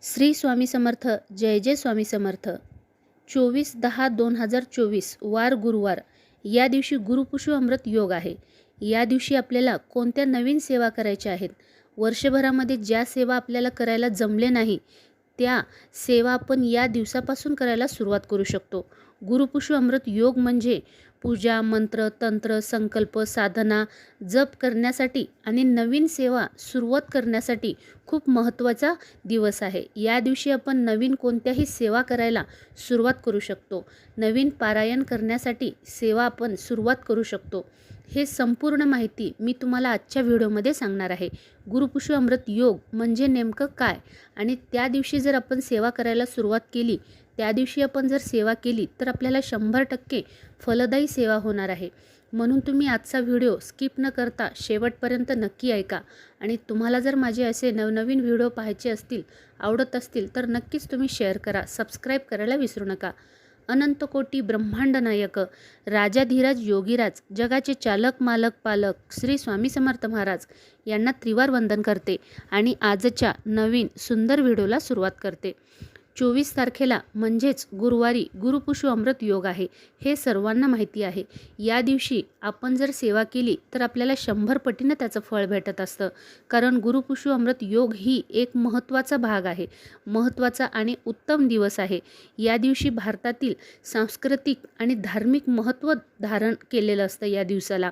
श्री स्वामी समर्थ. जय जय स्वामी समर्थ. 24/10/2024 वार गुरुवार. या दिवशी गुरुपुषू अमृत योग आहे. या दिवशी आपल्याला कोणत्या नवीन सेवा करायच्या आहेत, वर्षभरामध्ये ज्या सेवा आपल्याला करायला जमले नाही त्या सेवा आपण या दिवसापासून करायला सुरुवात करू शकतो. गुरुपुषू अमृत योग म्हणजे पूजा, मंत्र, तंत्र, संकल्प, साधना, जप करण्यासाठी आणि नवीन सेवा सुरुवात करण्यासाठी खूप महत्त्वाचा दिवस आहे. या दिवशी आपण नवीन कोणत्याही सेवा करायला सुरुवात करू शकतो. नवीन पारायण करण्यासाठी सेवा आपण सुरुवात करू शकतो. हे संपूर्ण माहिती मी तुम्हाला आजच्या व्हिडिओमध्ये सांगणार आहे. गुरुपुषू अमृत योग म्हणजे नेमकं काय आणि त्या दिवशी जर आपण सेवा करायला सुरुवात केली, त्या दिवशी आपण जर सेवा केली तर आपल्याला 100% फलदायी सेवा होणार आहे. म्हणून तुम्ही आजचा व्हिडिओ स्किप न करता शेवटपर्यंत नक्की ऐका. आणि तुम्हाला जर माझे असे नवनवीन व्हिडिओ पाहायचे असतील, आवडत असतील तर नक्कीच तुम्ही शेअर करा, सबस्क्राईब करायला विसरू नका. अनंत कोटी ब्रह्मांड नायक राजाधिराज योगीराज, जगाचे चालक मालक पालक श्री स्वामी समर्थ महाराज यांना त्रिवार वंदन करते आणि आजच्या नवीन सुंदर व्हिडिओला सुरुवात करते. 24 तारखेला म्हणजेच गुरुवारी गुरुपुषू अमृत योग आहे. हे सर्वांना माहिती आहे. या दिवशी आपण जर सेवा केली तर आपल्याला 100 पटीनं त्याचं फळ भेटत असतं. कारण गुरुपुषू अमृत योग ही एक महत्त्वाचा भाग आहे, महत्त्वाचा आणि उत्तम दिवस आहे. या दिवशी भारतातील सांस्कृतिक आणि धार्मिक महत्त्व धारण केलेलं असतं. या दिवसाला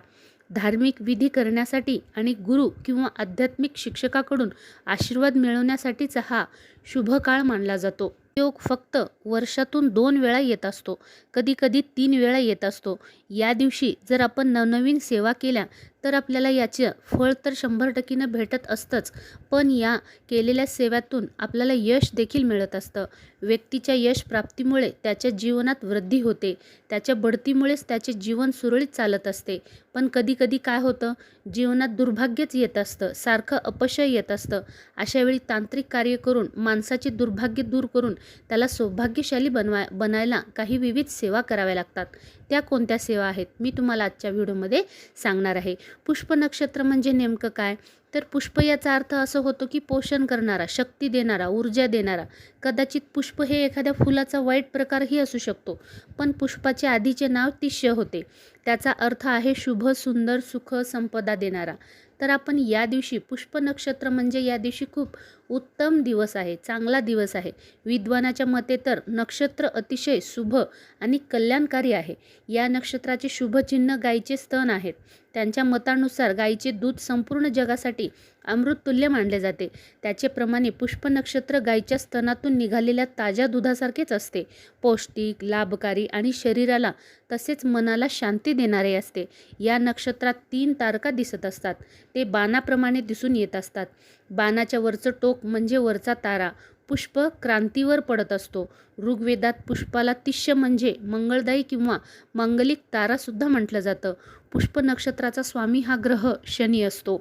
धार्मिक विधी करण्यासाठी आणि गुरु किंवा आध्यात्मिक शिक्षकाकडून आशीर्वाद मिळवण्यासाठीचा हा शुभ काळ मानला जातो. योग फक्त वर्षातून 2 वेळा येत असतो, कधीकधी 3 वेळा येत असतो. या दिवशी जर आपण नवनवीन सेवा केल्या तर आपल्याला याचं फळ तर 100% भेटत असतंच, पण या केलेल्या सेवेतून आपल्याला यश देखील मिळत असतं. व्यक्तीच्या यश प्राप्तीमुळे त्याच्या जीवनात वृद्धी होते, त्याच्या बढतीमुळेच त्याचे जीवन सुरळीत चालत असते. पण कधीकधी काय होतं, जीवनात दुर्भाग्यच येत असतं, सारखं अपयश येत असतं. अशावेळी तांत्रिक कार्य करून माणसाचे दुर्भाग्य दूर करून त्याला सौभाग्यशाली बनायला काही विविध सेवा कराव्या लागतात. त्या कोणत्या सेवा आहेत मी तुम्हाला आजच्या व्हिडिओमध्ये सांगणार आहे. पुष्प नक्षत्र म्हणजे नेमकं काय, तर पुष्प याचा अर्थ असं होतो की पोषण करणारा, शक्ती देणारा, ऊर्जा देणारा. कदाचित पुष्प हे एखाद्या फुलाचा वाईट प्रकारही असू शकतो, पण पुष्पाचे आधीचे नाव तिष्य होते. त्याचा अर्थ आहे शुभ, सुंदर, सुख, संपदा देणारा. तर आपण या दिवशी पुष्प नक्षत्र म्हणजे या दिवशी खूप उत्तम दिवस आहे, चांगला दिवस आहे. विद्वानाच्या मते तर नक्षत्र अतिशय शुभ आणि कल्याणकारी आहे. या नक्षत्राचे शुभचिन्ह गायीचे स्तन आहेत. त्यांच्या मतानुसार गायीचे दूध संपूर्ण जगासाठी अमृततुल्य मानले जाते. त्याचेप्रमाणे पुष्प नक्षत्र गायीच्या स्तनातून निघालेल्या ताज्या दुधासारखेच असते, पौष्टिक, लाभकारी आणि शरीराला तसेच मनाला शांती देणारे असते. या नक्षत्रात 3 तारका दिसत असतात. ते बाणाप्रमाणे दिसून येत असतात. बाणाच्या वरचं टोक म्हणजे वरचा तारा. पुष्प क्रांतीवर पडत असतो. ऋग्वेदात पुष्पाला तिष्य म्हणजे मंगळदायी किंवा मांगलिक तारासुद्धा म्हटलं जातं. पुष्प नक्षत्राचा स्वामी हा ग्रह शनी असतो.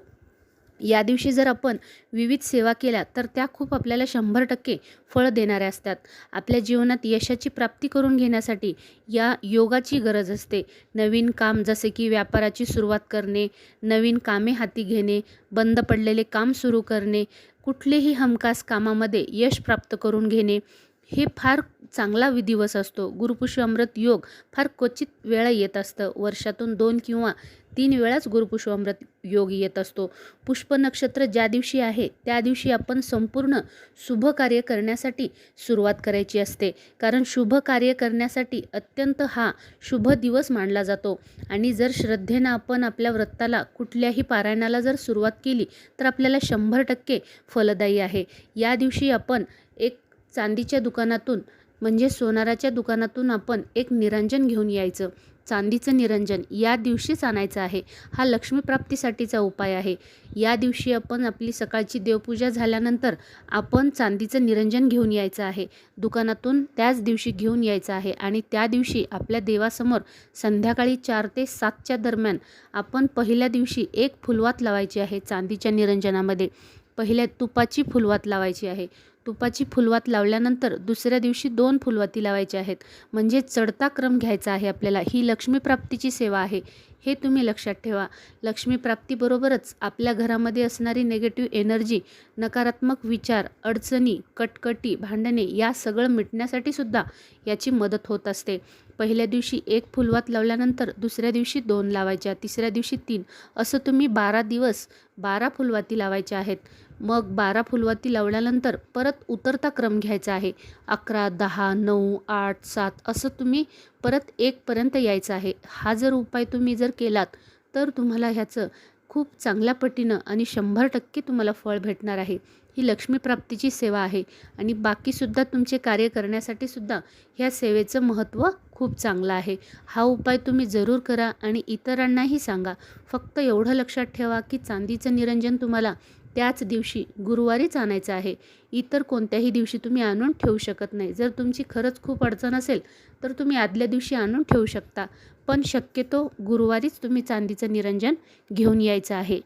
या दिवशी जर आपण विविध सेवा केल्या तर त्या खूप आपल्याला 100% फळ देणाऱ्या असतात. आपल्या जीवनात यशाची प्राप्ती करून घेण्यासाठी या योगाची गरज असते. नवीन काम जसे की व्यापाराची सुरुवात करणे, नवीन कामे हाती घेणे, बंद पडलेले काम सुरू करणे, कुठलेही हमखास कामामध्ये यश प्राप्त करून घेणे, हे फार चांगला दिवस असतो. गुरुपुषू अमृत योग फार क्वचित वेळा येत असतं. वर्षातून 2 किंवा 3 वेळाच गुरुपुषू अमृत योग येत असतो. पुष्प नक्षत्र ज्या दिवशी आहे त्या दिवशी आपण संपूर्ण शुभ कार्य करण्यासाठी सुरुवात करायची असते. कारण शुभ कार्य करण्यासाठी अत्यंत हा शुभ दिवस मानला जातो. आणि जर श्रद्धेनं आपण आपल्या व्रताला, कुठल्याही पारायणाला जर सुरुवात केली तर आपल्याला 100% फलदायी आहे. या दिवशी आपण एक चांदीच्या दुकानातून म्हणजे सोनाराच्या दुकानातून आपण एक निरंजन घेऊन यायचं. चांदीचं निरंजन या दिवशीच आणायचं आहे. हा लक्ष्मीप्राप्तीसाठीचा उपाय आहे. या दिवशी आपण आपली सकाळची देवपूजा झाल्यानंतर आपण चांदीचं निरंजन घेऊन यायचं आहे. दुकानातून त्याच दिवशी घेऊन यायचं आहे आणि त्या दिवशी आपल्या देवासमोर संध्याकाळी 4 ते 7च्या दरम्यान आपण पहिल्या दिवशी एक फुलवात लावायची आहे. चांदीच्या निरंजनामध्ये पहिल्या तुपाची फुलवात लावायची आहे. तुपाची फुलवात लावल्यानंतर दुसऱ्या दिवशी 2 फुलवाती लावायच्या आहेत. म्हणजे चढता क्रम घ्यायचा आहे आपल्याला. ही लक्ष्मी प्राप्तीची सेवा आहे, हे तुम्ही लक्षात ठेवा. लक्ष्मी प्राप्तीबरोबरच आपल्या घरामध्ये असणारी निगेटिव्ह एनर्जी, नकारात्मक विचार, अडचणी, कटकटी, भांडणे या सगळं मिटण्यासाठी सुद्धा याची मदत होत असते. पहिल्या दिवशी 1 फुलवात लावल्यानंतर दुसऱ्या दिवशी 2 लावायच्या, तिसऱ्या दिवशी 3, असं तुम्ही 12 दिवस 12 फुलवाती लावायच्या आहेत. मग 12 फुलवाती लावल्यानंतर परत उतरता क्रम घ्यायचा आहे. 11, 10, 9, 8, 7 असं तुम्ही परत 1 पर्यंत यायचं आहे. हा जर उपाय तुम्ही जर केलात तर तुम्हाला ह्याचं खूप चांगल्या पटीनं आणि 100% तुम्हाला फळ भेटणार आहे. ही लक्ष्मी प्राप्तीची सेवा आहे आणि बाकीसुद्धा तुमचे कार्य करण्यासाठी सुद्धा ह्या सेवेचं महत्त्व खूप चांगलं आहे. हा उपाय तुम्ही जरूर करा आणि इतरांनाही सांगा. फक्त एवढं लक्षात ठेवा की चांदीचं निरंजन तुम्हाला त्याच दिवशी गुरुवारीच आणायचं आहे. इतर कोणत्याही दिवशी तुम्ही आणून ठेवू शकत नाही. जर तुमची खरंच खूप अडचण असेल तर तुम्ही आदल्या दिवशी आणून ठेवू शकता, पण शक्यतो गुरुवारीच तुम्ही चांदीचं निरंजन घेऊन यायचं आहे.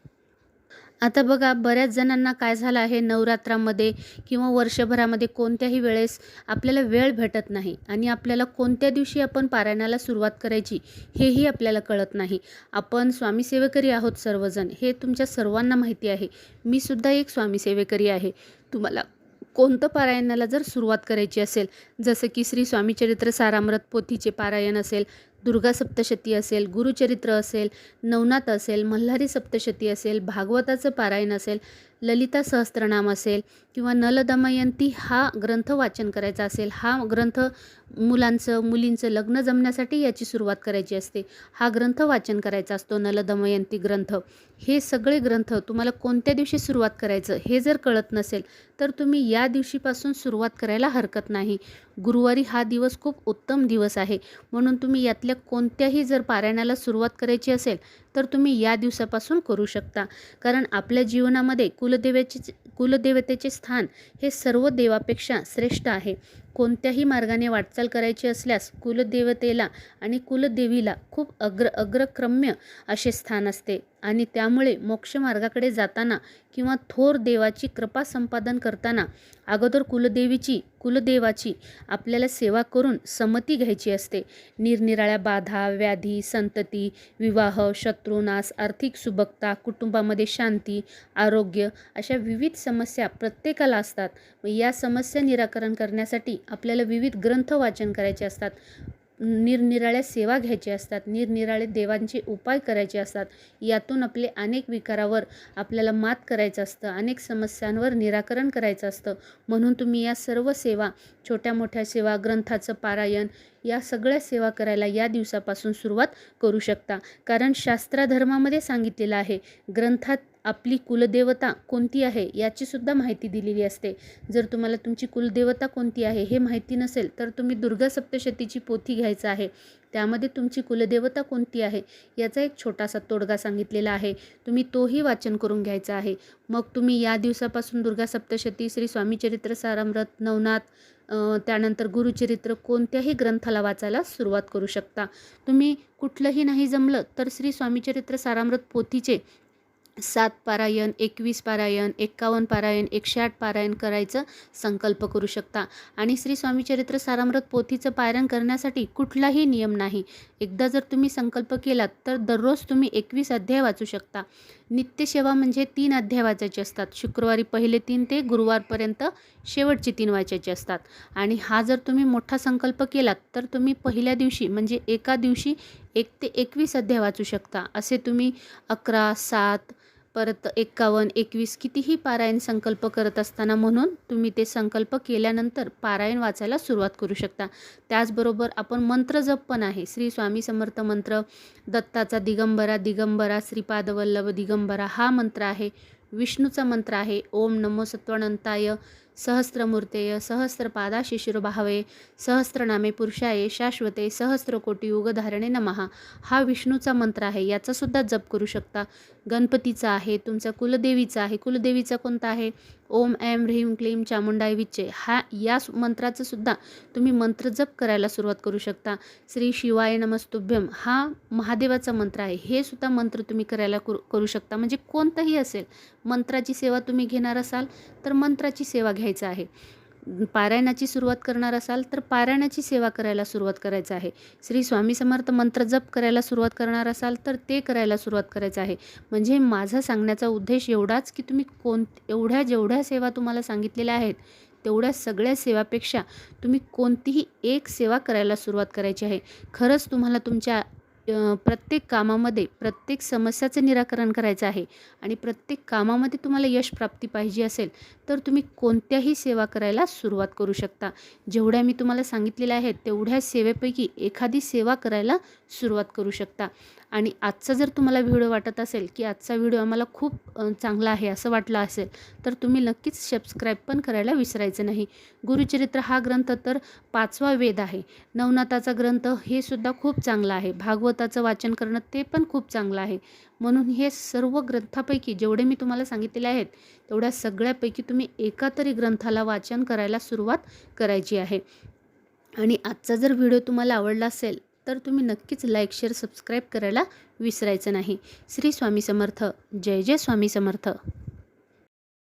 आता बघा, बऱ्याच जणांना काय झालं आहे, नवरात्रामध्ये किंवा वर्षभरामध्ये कोणत्याही वेळेस आपल्याला वेळ भेटत नाही आणि आपल्याला कोणत्या दिवशी आपण पारायणाला सुरुवात करायची हेही आपल्याला कळत नाही. आपण स्वामी सेवेकरी आहोत सर्वजण, हे तुमच्या सर्वांना माहिती आहे. मी सुद्धा एक स्वामी सेवेकरी आहे. तुम्हाला कोणतं पारायणाला जर सुरुवात करायची असेल, जसं की श्री स्वामी चरित्र सारामृत पोथीचे पारायण असेल, दुर्गा सप्तशती असेल, गुरुचरित्र असेल, नवनाथ असेल, मल्हारी सप्तशती असेल, भागवताचं पारायण असेल, ललिता सहस्त्रनाम असेल किंवा नलदमयंती हा ग्रंथ वाचन करायचा असेल, हा ग्रंथ मुलींचं लग्न जमण्यासाठी याची सुरुवात करायची असते, हा ग्रंथ वाचन करायचा असतो, नलदमयंती ग्रंथ. हे सगळे ग्रंथ तुम्हाला कोणत्या दिवशी सुरुवात करायचं हे जर कळत नसेल तर तुम्ही या दिवशीपासून सुरुवात करायला हरकत नाही. गुरुवारी हा दिवस खूप उत्तम दिवस आहे, म्हणून तुम्ही यातल्या कोणत्याही जर पारायणाला सुरुवात करायची असेल तर तुम्ही या दिवसापासून करू शकता. कारण आपल्या जीवनामध्ये कुलदेवतेचे स्थान हे सर्व देवापेक्षा श्रेष्ठ आहे. कोणत्याही मार्गाने वाटचाल करायची असल्यास कुलदेवतेला आणि कुलदेवीला खूप अग्रक्रम्य असे स्थान असते आणि त्यामुळे मोक्ष मार्गाकडे जाताना किंवा थोर देवाची कृपा संपादन करताना अगोदर कुलदेवाची आपल्याला सेवा करून संमती घ्यायची असते. निरनिराळ्या बाधा, व्याधी, संतती, विवाह, शत्रुनाश, आर्थिक सुबकता, कुटुंबामध्ये शांती, आरोग्य अशा विविध समस्या प्रत्येकाला असतात. या समस्या निराकरण करण्यासाठी आपल्याला विविध ग्रंथ वाचन करायचे असतात, निरनिराळ्या सेवा घ्यायच्या असतात, निरनिराळे देवांचे उपाय करायचे असतात. यातून आपले अनेक विकारावर आपल्याला मात करायचं असतं, अनेक समस्यांवर निराकरण करायचं असतं. म्हणून तुम्ही या सर्व सेवा, छोट्या मोठ्या सेवा, ग्रंथाचं पारायण या सगळ्या सेवा करायला या दिवसापासून सुरुवात करू शकता. कारण शास्त्रधर्मामध्ये सांगितलेलं आहे, ग्रंथात आपली कुलदेवता कोणती आहे याची सुद्धा माहिती दिलेली असते. जर तुम्हाला तुमची कुलदेवता कोणती आहे हे माहिती नसेल तर तुम्ही दुर्गा सप्तशतीची पोथी घ्यायचं आहे. त्यामध्ये तुमची कुलदेवता कोणती आहे याचा एक छोटासा तोडगा सांगितलेला आहे, तुम्ही तोही वाचन करून घ्यायचा आहे. मग तुम्ही या दिवसापासून दुर्गा सप्तशती, श्री स्वामी चरित्र सारामृत, नवनाथ, त्यानंतर गुरुचरित्र कोणत्याही ग्रंथाला वाचायला सुरुवात करू शकता. तुम्ही कुठलंही नाही जमलं तर श्री स्वामी चरित्र सारामृत पोथीचे 7 पारायण, 21 पारायण, 51 पारायण, 108 पारायण करायचं संकल्प करू शकता. आणि श्री स्वामी चरित्र सारामृत पोथीचं पारायण करण्यासाठी कुठलाही नियम नाही. एकदा जर तुम्ही संकल्प केलात तर दररोज तुम्ही 21 अध्याय वाचू शकता. नित्यसेवा म्हणजे 3 अध्याय वाचायचे असतात. शुक्रवारी पहिले 3 ते गुरुवारपर्यंत शेवटचे 3 वाचायचे असतात. आणि हा जर तुम्ही मोठा संकल्प केलात तर तुम्ही पहिल्या दिवशी म्हणजे एका दिवशी 1 ते 21 अध्याय वाचू शकता. असे तुम्ही 11, 7 परत 51, 21 कितीही पारायण संकल्प करत असताना म्हणून तुम्ही ते संकल्प केल्यानंतर पारायण वाचायला सुरुवात करू शकता. त्याचबरोबर आपण मंत्र जप पण आहे. श्री स्वामी समर्थ मंत्र, दत्ताचा दिगंबरा दिगंबरा श्रीपादवल्लभ दिगंबरा हा मंत्र आहे. विष्णूचा मंत्र आहे, ओम नमो सत्वानंताय सहस्त्रमूर्तेय सहस्त्रपादा शिशिरभावे सहस्त्रनामे पुरुषाये शाश्वते सहस्त्रकोटी युगधारणे नमः हा विष्णूचा मंत्र आहे. याचासुद्धा जप करू शकता. गणपतीचा आहे, तुमचा कुलदेवीचा आहे. कुलदेवीचा कोणता आहे? ओम ऐं ह्रीं क्लीं चामुंडाय विच्चे या मंत्राचं सुद्धा तुम्ही मंत्रजप करायला सुरुवात करू शकता. श्री शिवाय नमस्तुभ्यम हा महादेवाचा मंत्र आहे. हे सुद्धा मंत्र तुम्ही करायला करू शकता. म्हणजे कोणताही असेल, मंत्राची सेवा तुम्ही घेणार असाल तर मंत्राची सेवा घ्यायचं आहे. पारायणाची सुरुवात करणार असाल तर पारायणाची सेवा करायला सुरुवात करायचं आहे. श्री स्वामी समर्थ मंत्र जप करायला सुरुवात करणार असाल तर ते करायला सुरुवात करायचं आहे. म्हणजे माझा सांगण्याचा उद्देश एवढाच की तुम्ही जेवढ्या सेवा तुम्हाला सांगितलेल्या आहेत तेवढ्या सगळ्या सेवापेक्षा तुम्ही कोणतीही एक सेवा करायला सुरुवात करायची आहे. खरंच तुम्हाला तुमच्या प्रत्येक कामामध्ये प्रत्येक समस्याचं निराकरण करायचं आहे आणि प्रत्येक कामामध्ये तुम्हाला यश प्राप्ती पाहिजे असेल तर तुम्ही कोणत्याही सेवा करायला सुरुवात करू शकता. जेवढ्या मी तुम्हाला सांगितलेल्या आहेत तेवढ्या सेवेपैकी एखादी सेवा करायला सुरुवात करू शकता. आणि आजचा जर तुम्हाला व्हिडिओ वाटत असेल की आजचा व्हिडिओ आम्हाला खूप चांगला आहे असं वाटलं असेल तर तुम्ही नक्कीच सबस्क्राईब पण करायला विसरायचं नाही. गुरुचरित्र हा ग्रंथ तर 5वा वेद आहे. नवनाथाचा ग्रंथ हे सुद्धा खूप चांगला आहे. भागवताचं वाचन करणं ते पण खूप चांगलं आहे. म्हणून हे सर्व ग्रंथापैकी जेवढे मी तुम्हाला सांगितलेले आहेत तेवढ्या सगळ्यापैकी तुम्ही एका तरी ग्रंथाला वाचन करायला सुरुवात करायची आहे. आणि आजचा जर व्हिडिओ तुम्हाला आवडला असेल तर तुम्ही नक्कीच लाईक, शेअर, सबस्क्राईब करायला विसरायचं नाही. श्री स्वामी समर्थ. जय जय स्वामी समर्थ.